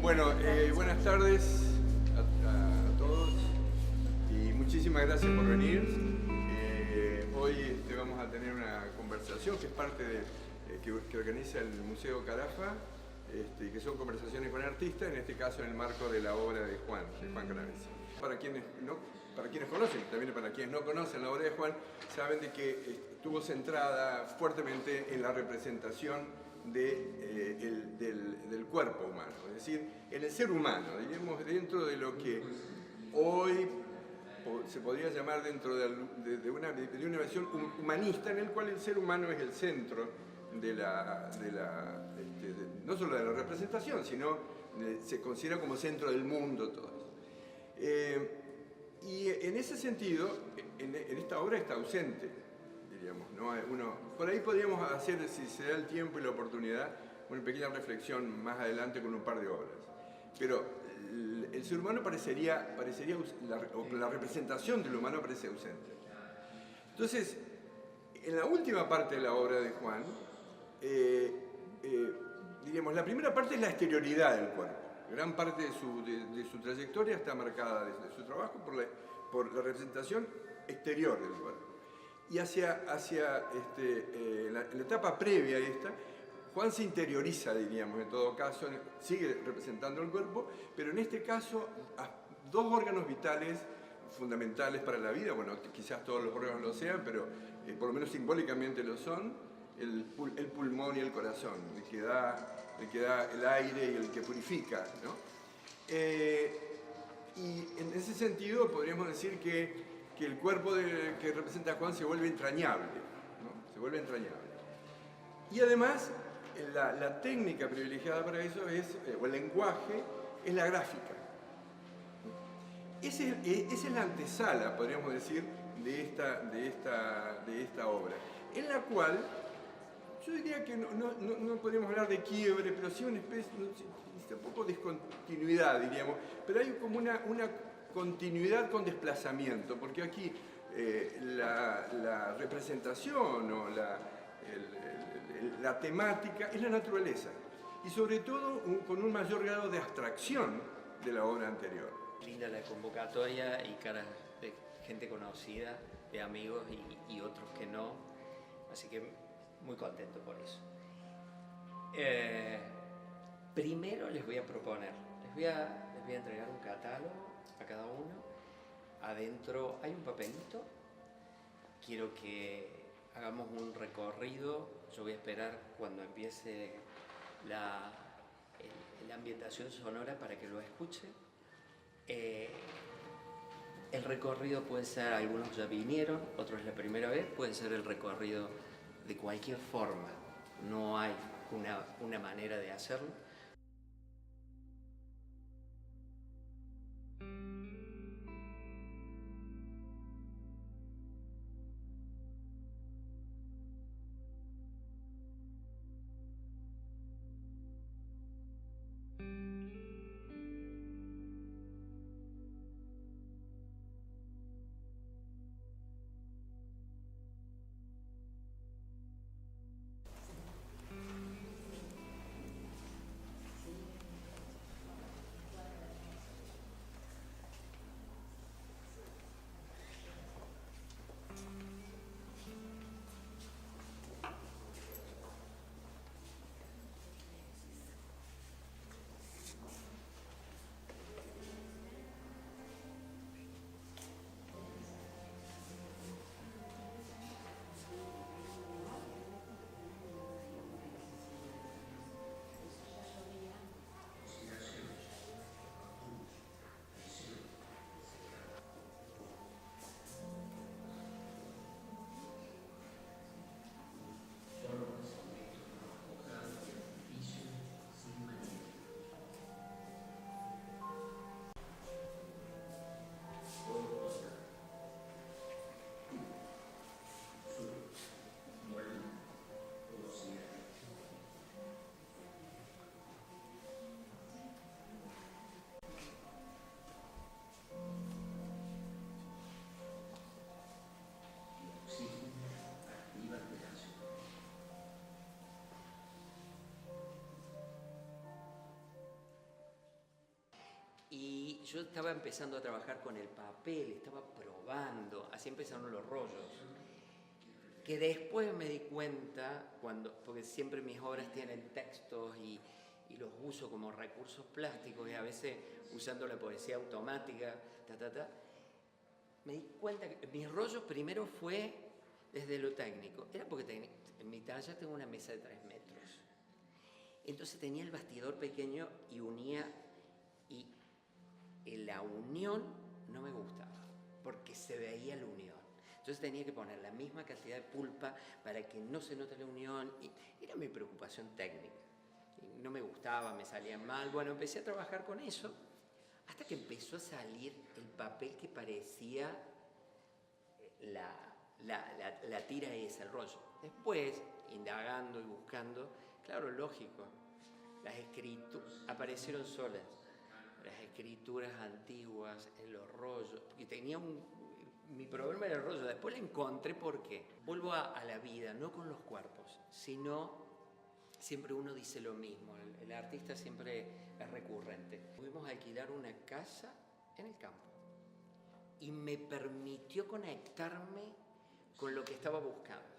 Bueno, buenas tardes a todos y muchísimas gracias por venir. Hoy vamos a tener una conversación que es parte de, que organiza el Museo Carafa, que son conversaciones con artistas, en este caso en el marco de la obra de Juan Canavesi. Para quienes conocen, también para quienes no conocen la obra de Juan, saben de que estuvo centrada fuertemente en la representación del cuerpo humano, es decir, en el ser humano, diríamos, dentro de lo que hoy se podría llamar dentro de una visión humanista, en el cual el ser humano es el centro no solo de la representación, sino se considera como centro del mundo todo eso. Y en ese sentido, en esta obra está ausente, diríamos, ¿no? Por ahí podríamos hacer, si se da el tiempo y la oportunidad, una pequeña reflexión más adelante con un par de obras. Pero el ser humano la representación del humano parece ausente. Entonces, en la última parte de la obra de Juan, diríamos, la primera parte es la exterioridad del cuerpo. Gran parte de su trayectoria está marcada desde su trabajo por la representación exterior del cuerpo. Y hacia la etapa previa a esta, Juan se interioriza, diríamos, en todo caso, sigue representando el cuerpo, pero en este caso, dos órganos vitales fundamentales para la vida, bueno, quizás todos los órganos lo sean, pero por lo menos simbólicamente lo son, el pulmón y el corazón, el que da el aire y el que purifica, ¿no? Y en ese sentido podríamos decir que el cuerpo que representa a Juan se vuelve entrañable, ¿no? Se vuelve entrañable. Y además, la técnica privilegiada para eso o el lenguaje, es la gráfica. Esa es la antesala, podríamos decir, de esta obra, en la cual yo diría que no podríamos hablar de quiebre, pero sí una especie, un poco discontinuidad, diríamos, pero hay como una continuidad con desplazamiento, porque aquí la representación o la temática es la naturaleza, y sobre todo con un mayor grado de abstracción de la obra anterior. Linda la convocatoria y caras de gente conocida, de amigos y otros que no, así que muy contento por eso. Primero les voy a proponer, les voy a entregar un catálogo a cada uno. Adentro hay un papelito, quiero que hagamos un recorrido. Yo voy a esperar cuando empiece la ambientación sonora para que lo escuchen. El recorrido puede ser, algunos ya vinieron, otros la primera vez, puede ser el recorrido de cualquier forma, no hay una manera de hacerlo. yo estaba empezando a trabajar con el papel, estaba probando, así empezaron los rollos. Que después me di cuenta, porque siempre mis obras tienen textos y los uso como recursos plásticos y a veces usando la poesía automática, me di cuenta que mis rollos primero fue desde lo técnico. Era porque en mi taller tengo una mesa de 3 metros. Entonces tenía el bastidor pequeño y unía, y la unión no me gustaba, porque se veía la unión. Entonces tenía que poner la misma cantidad de pulpa para que no se note la unión. Y era mi preocupación técnica. Y no me gustaba, me salían mal. Bueno, empecé a trabajar con eso hasta que empezó a salir el papel que parecía la tira esa, el rollo. Después, indagando y buscando, claro, lógico, las escrituras aparecieron solas. Las escrituras antiguas en los rollos, porque tenía mi problema era el rollo. Después lo encontré porque vuelvo a la vida, no con los cuerpos, sino siempre uno dice lo mismo. El artista siempre es recurrente. Pudimos alquilar una casa en el campo y me permitió conectarme con lo que estaba buscando.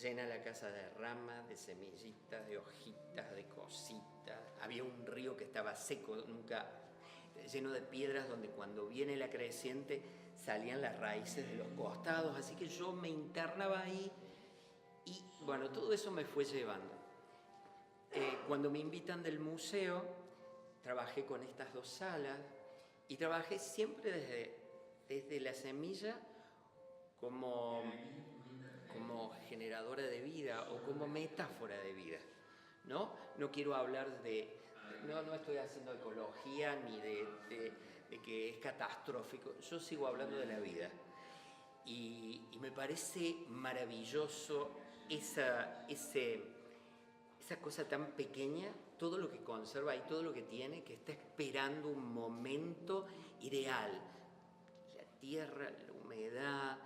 Llena la casa de ramas, de semillitas, de hojitas, de cositas. Había un río que estaba seco, lleno de piedras, donde cuando viene la creciente salían las raíces de los costados. Así que yo me internaba ahí y bueno, todo eso me fue llevando. Cuando me invitan del museo, trabajé con estas 2 salas y trabajé siempre desde la semilla como generadora de vida o como metáfora de vida, ¿no? No quiero hablar no estoy haciendo ecología ni de que es catastrófico, yo sigo hablando de la vida. Y me parece maravilloso esa cosa tan pequeña, todo lo que conserva y todo lo que tiene, que está esperando un momento ideal. La tierra, la humedad.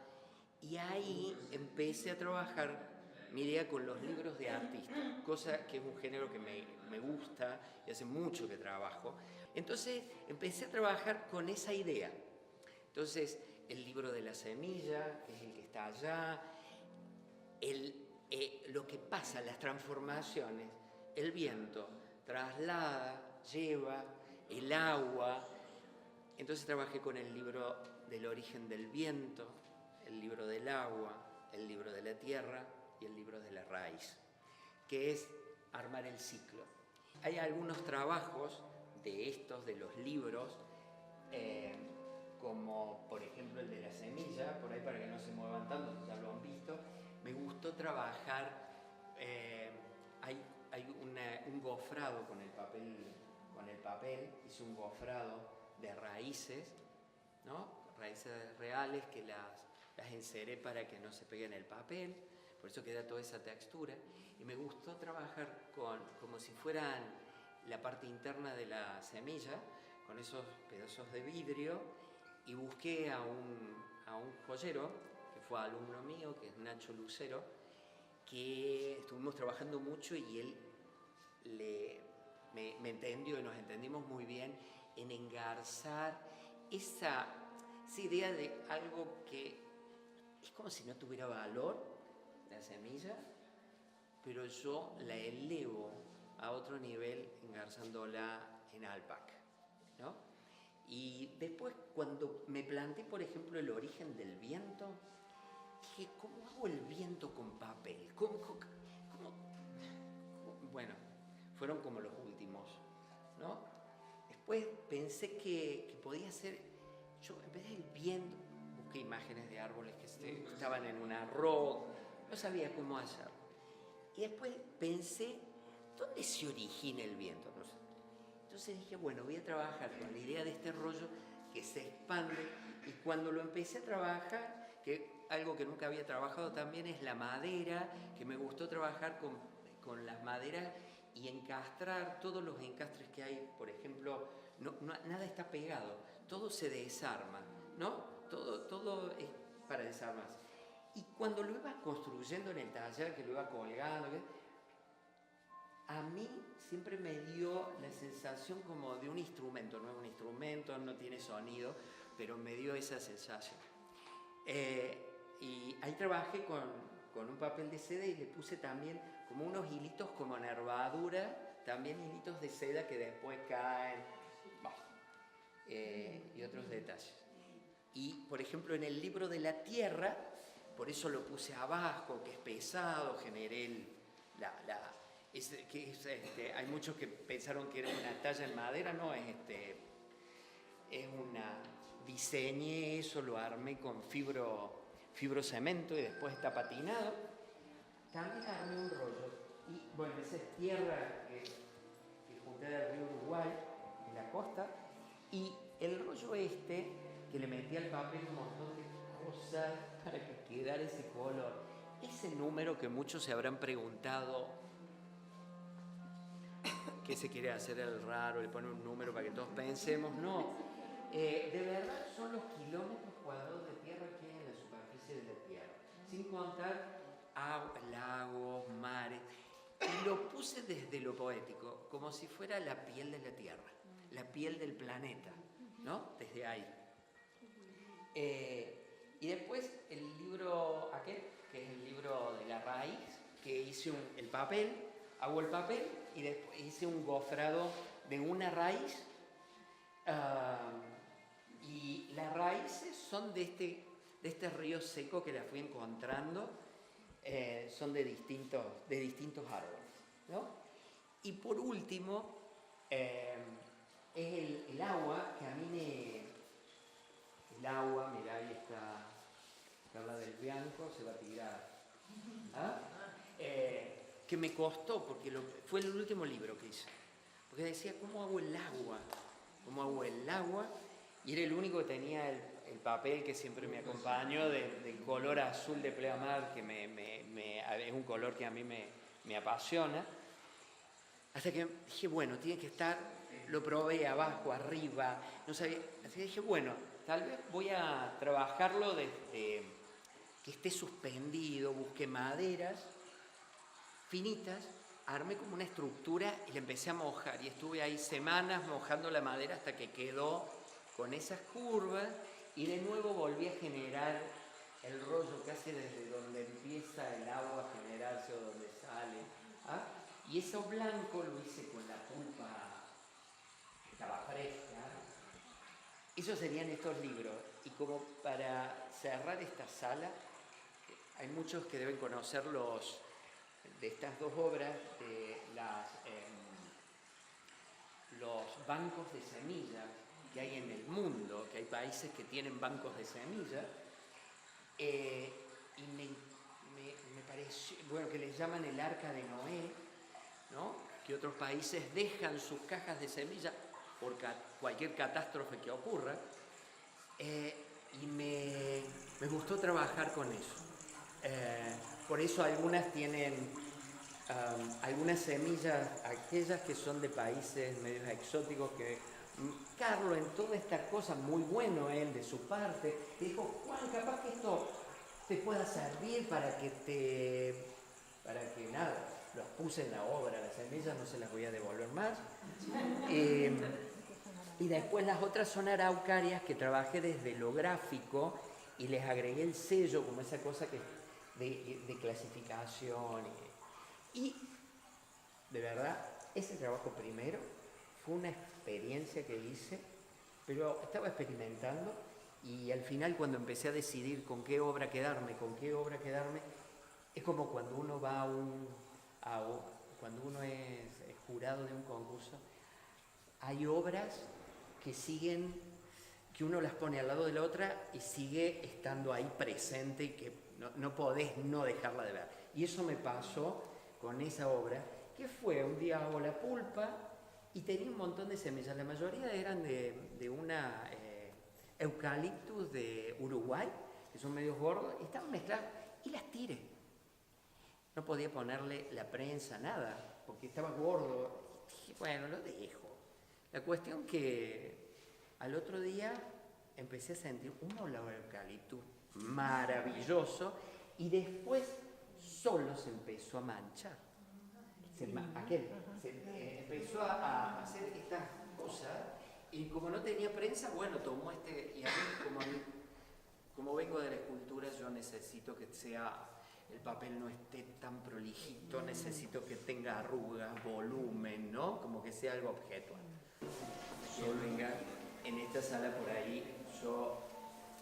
Y ahí empecé a trabajar mi idea con los libros de artistas, cosa que es un género que me gusta y hace mucho que trabajo. Entonces empecé a trabajar con esa idea. Entonces el libro de la semilla, que es el que está allá, lo que pasa, las transformaciones, el viento traslada, lleva, el agua. Entonces trabajé con el libro del origen del viento, el libro del agua, el libro de la tierra y el libro de la raíz, que es armar el ciclo. Hay algunos trabajos de los libros, como por ejemplo el de la semilla, por ahí para que no se muevan tanto, ya lo han visto. Me gustó trabajar, hay un gofrado con el papel, hice un gofrado de raíces, ¿no? Raíces reales que las enceré para que no se peguen el papel, por eso queda toda esa textura. Y me gustó trabajar como si fueran la parte interna de la semilla, con esos pedazos de vidrio, y busqué a un joyero, que fue alumno mío, que es Nacho Lucero, que estuvimos trabajando mucho y él me entendió y nos entendimos muy bien en engarzar esa idea de algo que es como si no tuviera valor, la semilla, pero yo la elevo a otro nivel engarzándola en alpaca, ¿no? Y después, cuando me planteé, por ejemplo, el origen del viento, dije, ¿cómo hago el viento con papel? Bueno, fueron como los últimos, ¿no? Después pensé que podía ser, yo en vez del viento, busqué imágenes de árboles que estaban en una roca, no sabía cómo hacerlo. Y después pensé, ¿dónde se origina el viento? No sé. Entonces dije, bueno, voy a trabajar con la idea de este rollo que se expande, y cuando lo empecé a trabajar, que algo que nunca había trabajado también es la madera, que me gustó trabajar con las maderas y encastrar todos los encastres que hay, por ejemplo, nada está pegado, todo se desarma, ¿no? Todo es para desarmarse. Y cuando lo iba construyendo en el taller, que lo iba colgando, a mí siempre me dio la sensación como de un instrumento. No es un instrumento, no tiene sonido, pero me dio esa sensación. Y ahí trabajé con un papel de seda y le puse también como unos hilitos como nervadura, también hilitos de seda que después caen, y otros detalles. Y por ejemplo en el libro de la tierra, por eso lo puse abajo, que es pesado, generé hay muchos que pensaron que era una talla en madera, no, es una, diseñé eso, lo armé con fibrocemento y después está patinado. También armé un rollo, y bueno, esa es tierra que junté del río Uruguay, en la costa, y el rollo que le metí al papel un montón de cosas para que quedara ese color. Ese número que muchos se habrán preguntado, ¿qué se quiere hacer el raro? Le pone un número para que todos pensemos. No, de verdad son los kilómetros cuadrados de tierra que hay en la superficie de la Tierra, sin contar lagos, mares. Y lo puse desde lo poético, como si fuera la piel de la Tierra, la piel del planeta, ¿no? Desde ahí. Y después el libro aquel, que es el libro de la raíz, que hice el papel, hago el papel y después hice un gofrado de una raíz. Y las raíces son de este río seco que las fui encontrando, son de distintos árboles, ¿no? Y por último, es el agua, que a mí el agua, mirá, ahí está Carla del Bianco, se va a tirar. ¿Ah? Que me costó, porque fue el último libro que hice. Porque decía, ¿cómo hago el agua? ¿Cómo hago el agua? Y era el único que tenía el papel que siempre me acompañó, del color azul de pleamar, que es un color que a mí me apasiona. Hasta que dije, bueno, tiene que estar, lo probé abajo, arriba, no sabía. Así que dije, bueno, tal vez voy a trabajarlo desde que esté suspendido, busqué maderas finitas, armé como una estructura y la empecé a mojar. Y estuve ahí semanas mojando la madera hasta que quedó con esas curvas y de nuevo volví a generar el rollo casi desde donde empieza el agua a generarse o donde sale. ¿Ah? Y eso blanco lo hice con la pulpa que estaba fresca. Esos serían estos libros. Y como para cerrar esta sala, hay muchos que deben conocer de estas dos obras, de los bancos de semillas que hay en el mundo, que hay países que tienen bancos de semillas, y me pareció, bueno, que les llaman el Arca de Noé, ¿no? Que otros países dejan sus cajas de semillas por cualquier catástrofe que ocurra, y me gustó trabajar con eso. Por eso algunas tienen algunas semillas, aquellas que son de países medio exóticos, que Carlos, en toda esta cosa, muy bueno él de su parte, dijo, Juan, capaz que esto te pueda servir para que nada, los puse en la obra, las semillas no se las voy a devolver más. Y después las otras son araucarias que trabajé desde lo gráfico y les agregué el sello, como esa cosa que de clasificación. Y de verdad, ese trabajo primero fue una experiencia que hice, pero estaba experimentando y al final cuando empecé a decidir con qué obra quedarme, es como cuando uno va cuando uno es jurado de un concurso, hay obras que uno las pone al lado de la otra y sigue estando ahí presente y que no podés no dejarla de ver. Y eso me pasó con esa obra, que fue, un día hago la pulpa y tenía un montón de semillas, la mayoría eran de una eucaliptus de Uruguay, que son medios gordos, y estaban mezcladas, y las tiré. No podía ponerle la prensa, nada, porque estaba gordo. Y dije, bueno, lo dejo. La cuestión que al otro día empecé a sentir un olor de eucaliptus maravilloso, y después solo se empezó a manchar. empezó a hacer estas cosas y como no tenía prensa, bueno, tomó y a mí, como vengo de la escultura, yo necesito que el papel no esté tan prolijito, necesito que tenga arrugas, volumen, ¿no? Como que sea algo objetual. Yo venga en esta sala por ahí,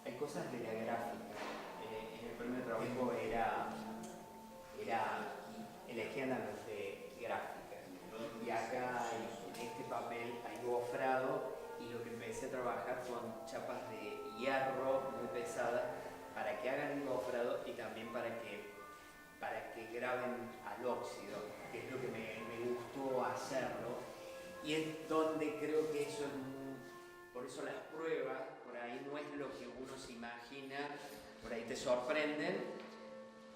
hay cosas de la gráfica. En el primer trabajo elegían a los de gráfica. Y acá en este papel hay gofrado y lo que empecé a trabajar con chapas de hierro muy pesadas para que hagan el gofrado y también para que graben al óxido, que es lo que me gustó hacerlo. Y es donde creo que eso por eso las pruebas, por ahí no es lo que uno se imagina, por ahí te sorprenden,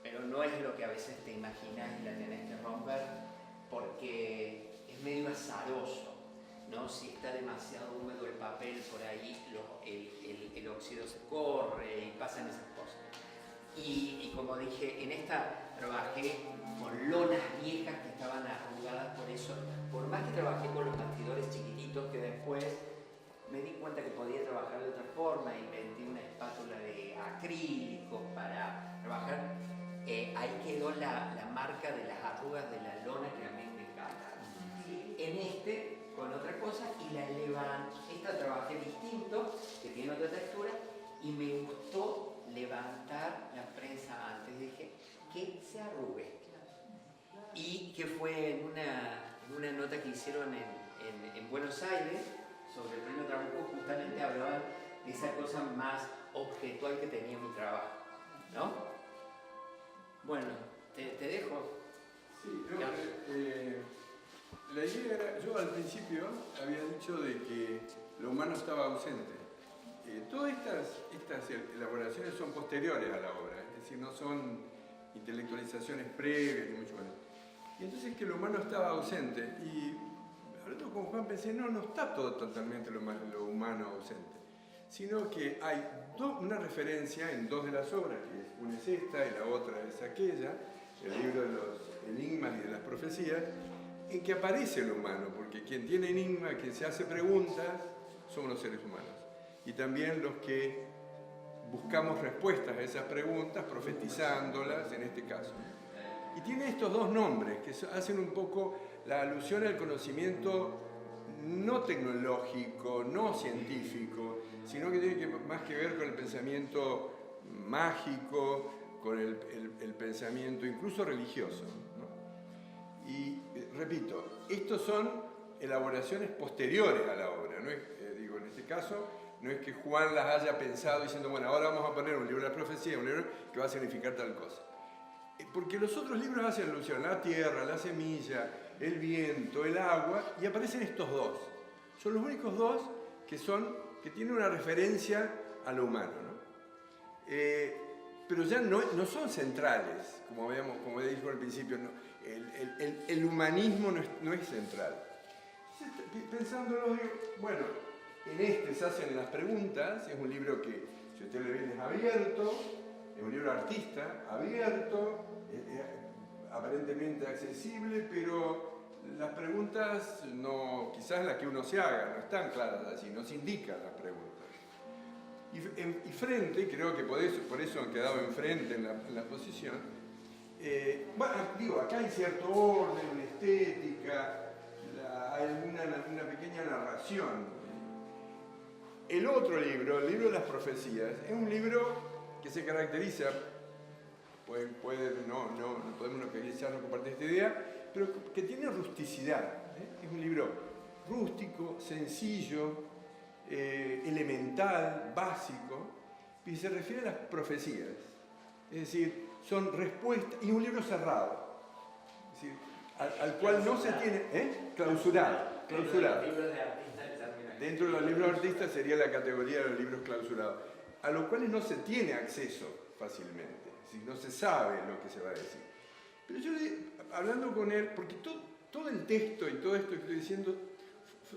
pero no es lo que a veces te imaginas y la tenés que romper, porque es medio azaroso, ¿no? Si está demasiado húmedo el papel, por ahí el óxido se corre y pasan esas cosas. Y como dije, en esta trabajé con lonas viejas que estaban arrugadas, por eso, por más que trabajé con los bastidores chiquititos, que después me di cuenta que podía trabajar de otra forma, inventé una espátula de acrílico para trabajar. Ahí quedó la marca de las arrugas de la lona que a mí me encanta. En con otra cosa, y la levanté. Esta trabajé distinto, que tiene otra textura, y me gustó levantar la prensa antes. Dije, que se arrugue. Y que fue en una nota que hicieron en Buenos Aires, sobre el premio Trabuco, justamente hablaban de esa cosa más objetual que tenía mi trabajo, ¿no? Bueno, te dejo. Sí, la idea era, yo al principio había dicho de que lo humano estaba ausente. Todas estas elaboraciones son posteriores a la obra, es decir, no son intelectualizaciones previas, ni mucho menos. Y entonces que lo humano estaba ausente, y hablando con Juan pensé, no está todo totalmente lo humano ausente, sino que hay una referencia en dos de las obras, que una es esta y la otra es aquella, el libro de los enigmas y de las profecías, en que aparece lo humano, porque quien tiene enigma, quien se hace preguntas, somos los seres humanos. Y también los que buscamos respuestas a esas preguntas, profetizándolas en este caso. Y tiene estos dos nombres que hacen un poco la alusión al conocimiento no tecnológico, no científico, sino que tiene más que ver con el pensamiento mágico, con el pensamiento incluso religioso, ¿no? Y repito, estos son elaboraciones posteriores a la obra, ¿no? Digo, en este caso, no es que Juan las haya pensado diciendo, bueno, ahora vamos a poner un libro de la profecía, un libro que va a significar tal cosa. Porque los otros libros hacen alusión a la tierra, la semilla, el viento, el agua, y aparecen estos dos. Son los únicos dos que tienen una referencia a lo humano, ¿no? Pero ya no son centrales, como dijo al principio, no, el humanismo no es central. Entonces, pensándolo, digo, bueno, se hacen las preguntas, es un libro que, si usted le ve, es abierto, es un libro artista, abierto, aparentemente accesible, pero las preguntas, quizás las que uno se haga, no están claras así, no se indican las preguntas. Y frente, creo que por eso han quedado enfrente en la posición, acá hay cierto orden, una estética, hay una pequeña narración. El otro libro, el libro de las profecías, es un libro que se caracteriza, no podemos no compartir esta idea, pero que tiene rusticidad. Es un libro rústico, sencillo, elemental, básico, y se refiere a las profecías. Es decir, son respuestas, y un libro cerrado, es decir, al cual no se tiene, clausurado. Dentro de los libros de artistas sería la categoría de los libros clausurados, a los cuales no se tiene acceso fácilmente, es decir, no se sabe lo que se va a decir. Pero yo, hablando con él, porque todo el texto y todo esto que estoy diciendo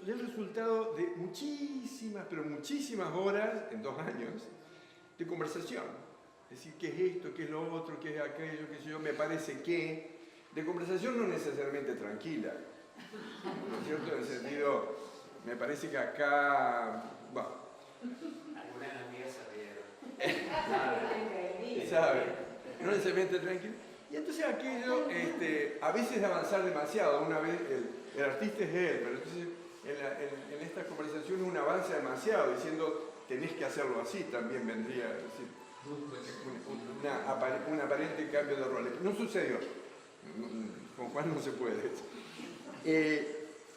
es el resultado de muchísimas horas, en 2 años, de conversación. Es decir, ¿qué es esto? ¿Qué es lo otro? ¿Qué es aquello? ¿Qué sé yo? Me parece que... De conversación no necesariamente tranquila, ¿No es cierto? En el sentido, me parece que acá, bueno. Algunas amigas se rieron. ¿Sabe? No necesariamente tranquilo. Y entonces aquello, a veces de avanzar demasiado, una vez el artista es él, pero entonces en esta conversación uno avanza demasiado diciendo tenés que hacerlo así, también vendría a decir un aparente cambio de roles. No sucedió, con Juan no se puede.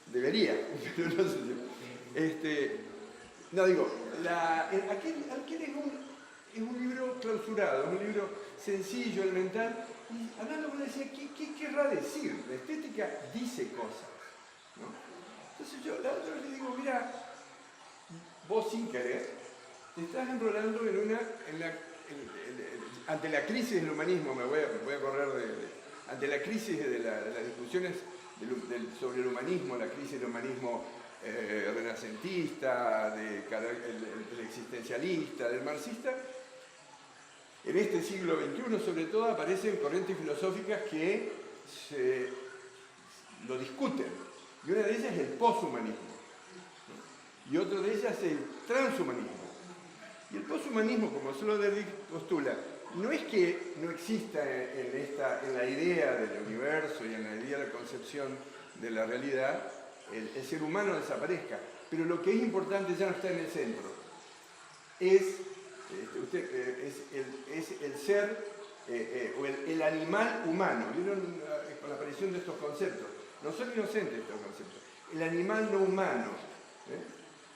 Debería, pero no sucedió. No digo, aquel es un libro clausurado, es un libro sencillo, elemental, y hablando con él decía, ¿qué querrá decir? La estética dice cosas, ¿no? Entonces yo la otra vez le digo, mira, vos sin querer, te estás enrolando ante la crisis del humanismo, me voy a correr ante la crisis de las discusiones sobre el humanismo, la crisis del humanismo renacentista, el existencialista, del marxista. En este siglo XXI, sobre todo, aparecen corrientes filosóficas que lo discuten. Y una de ellas es el poshumanismo. Y otra de ellas es el transhumanismo. Y el poshumanismo, como Sloterdijk postula, no es que no exista en la idea del universo y en la idea de la concepción de la realidad, el ser humano desaparezca. Pero lo que es importante ya no está en el centro. Es el ser o el animal humano. ¿Vieron con la aparición de estos conceptos? No son inocentes estos conceptos. El animal no humano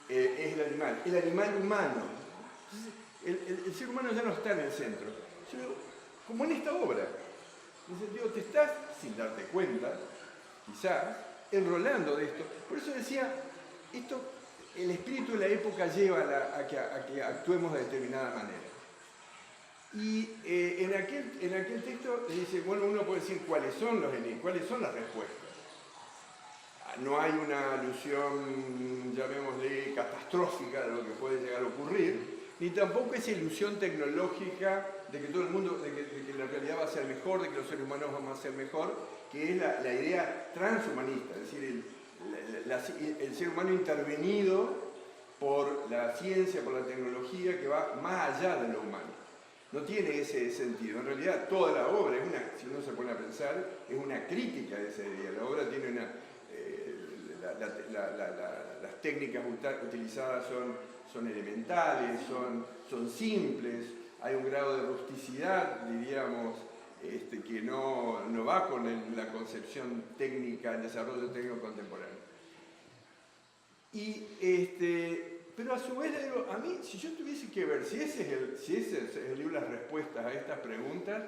es el animal humano. Entonces, el ser humano ya no está en el centro. Como en esta obra. En el sentido, te estás, sin darte cuenta, quizás, enrolando de esto. Por eso decía, el espíritu de la época lleva a que actuemos de determinada manera. Y en aquel texto dice, bueno, uno puede decir cuáles son los enigmas, cuáles son las respuestas. No hay una alusión, llamémosle, catastrófica de lo que puede llegar a ocurrir, ni tampoco esa ilusión tecnológica de que todo el mundo, de que la realidad va a ser mejor, de que los seres humanos vamos a ser mejor, que es la idea transhumanista, es decir, el ser humano intervenido por la ciencia, por la tecnología, que va más allá de lo humano. No tiene ese sentido. En realidad, toda la obra, si uno se pone a pensar, es una crítica de esa idea. La obra tiene las técnicas utilizadas son elementales, son simples, hay un grado de rusticidad, diríamos, que no va con la concepción técnica, el desarrollo técnico contemporáneo. Pero a su vez le digo, a mí, si yo tuviese que ver, si ese es el libro, las respuestas a estas preguntas,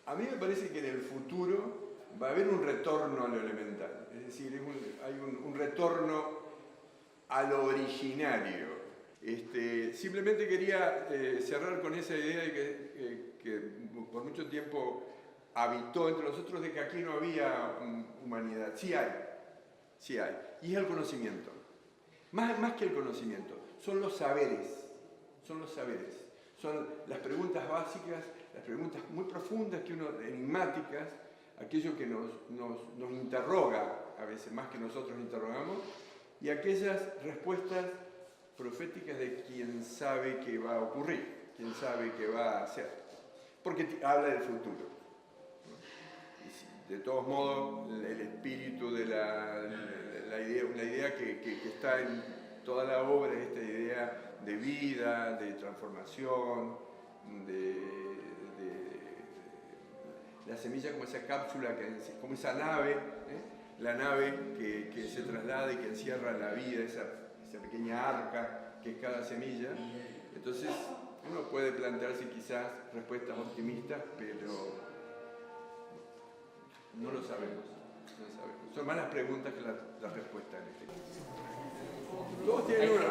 a mí me parece que en el futuro va a haber un retorno a lo elemental, es decir, hay un retorno a lo originario. Simplemente quería cerrar con esa idea de que por mucho tiempo habitó entre nosotros de que aquí no había humanidad. Sí hay, y es el conocimiento. Más que el conocimiento, son los saberes, son las preguntas básicas, las preguntas muy profundas, enigmáticas, aquello que nos interroga, a veces más que nosotros interrogamos, y aquellas respuestas proféticas de quien sabe qué va a ocurrir, quien sabe qué va a hacer, porque habla del futuro. De todos modos, el espíritu de la idea que está en toda la obra es esta idea de vida, de transformación, de la semilla como esa cápsula, como esa nave, la nave que se traslada y que encierra la vida, esa pequeña arca que es cada semilla. Entonces, uno puede plantearse quizás respuestas optimistas, pero no lo sabemos. Son más las preguntas que las respuestas en este caso. Todos tienen una, ¿no?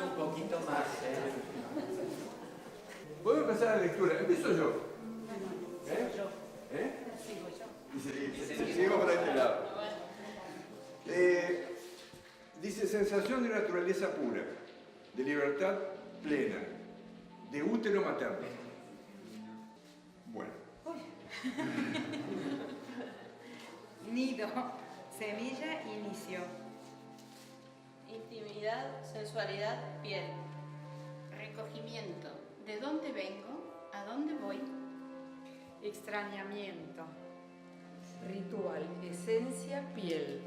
Un poquito más. Podemos pasar a la lectura. Empiezo yo. Y seguimos por este lado. Dice, sensación de naturaleza pura, de libertad plena, de útero materno. Bueno. Nido, Semilla, inicio. Intimidad, sensualidad, piel. Recogimiento. ¿De dónde vengo? ¿A dónde voy? Extrañamiento. Ritual, esencia, piel.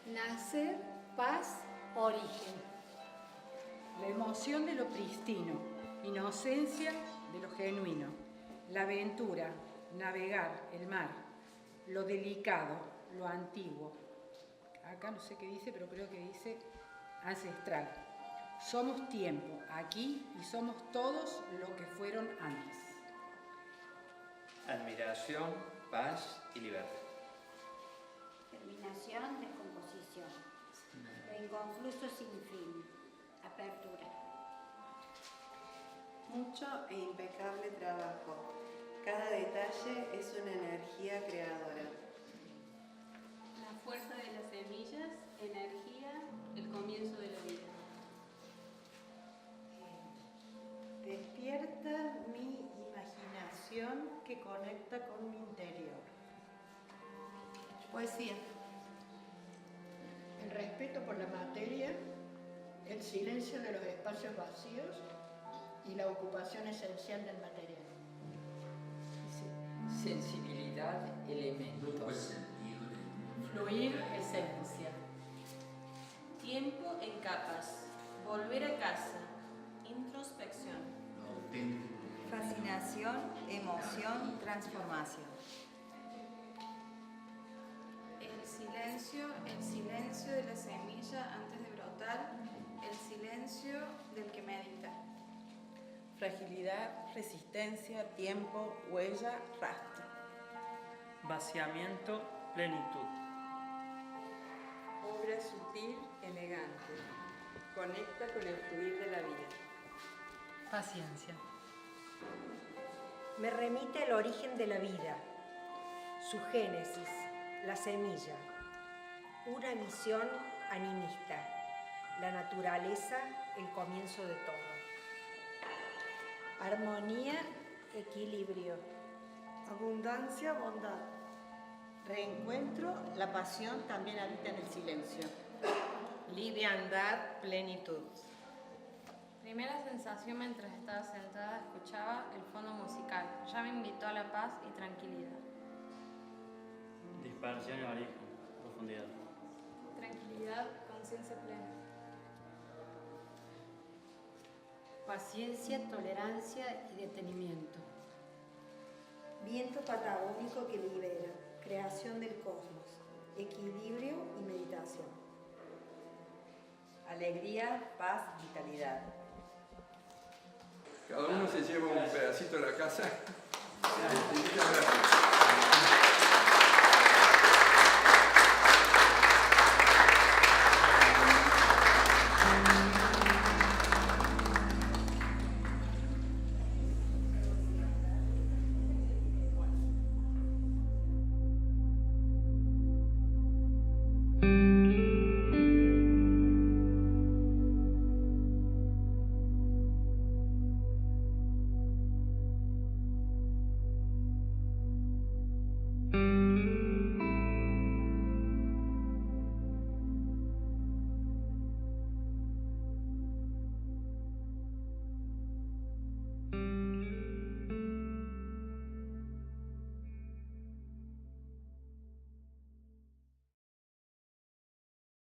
Nacer, paz, origen. La emoción de lo pristino, inocencia de lo genuino. La aventura, navegar, el mar. Lo delicado, lo antiguo. Acá no sé qué dice, pero creo que dice ancestral. Somos tiempo, aquí, y somos todos lo que fueron antes. Admiración, paz y libertad. Terminación, descomposición. Lo inconcluso sin fin. Apertura. Mucho e impecable trabajo. Cada detalle es una energía creadora. La fuerza de las semillas, energía, el comienzo de la vida. Despierta mi imaginación que conecta con mi interior. Poesía. El respeto por la materia, el silencio de los espacios vacíos y la ocupación esencial del material. Sensibilidad, elementos. Fluir, esencia. Tiempo en capas. Volver a casa. Introspección. Fascinación, emoción, transformación. El silencio de la semilla antes de brotar, el silencio del que medita. Fragilidad, resistencia, tiempo, huella, rastro. Vaciamiento, plenitud. Obra sutil, elegante. Conecta con el fluir de la vida. Paciencia. Me remite al origen de la vida, su génesis, la semilla. Una misión animista, la naturaleza, el comienzo de todo. Armonía, equilibrio. Abundancia, bondad. Reencuentro, la pasión también habita en el silencio. Liviandad, plenitud. Primera sensación mientras estaba sentada, escuchaba el fondo musical. Ya me invitó a la paz y tranquilidad. Dispersión y origen, profundidad. Tranquilidad, conciencia plena. Paciencia, tolerancia y detenimiento. Viento patagónico que libera, creación del cosmos, equilibrio y meditación. Alegría, paz, vitalidad. Cada uno se lleva un pedacito a la casa. Muchas gracias. Thank you.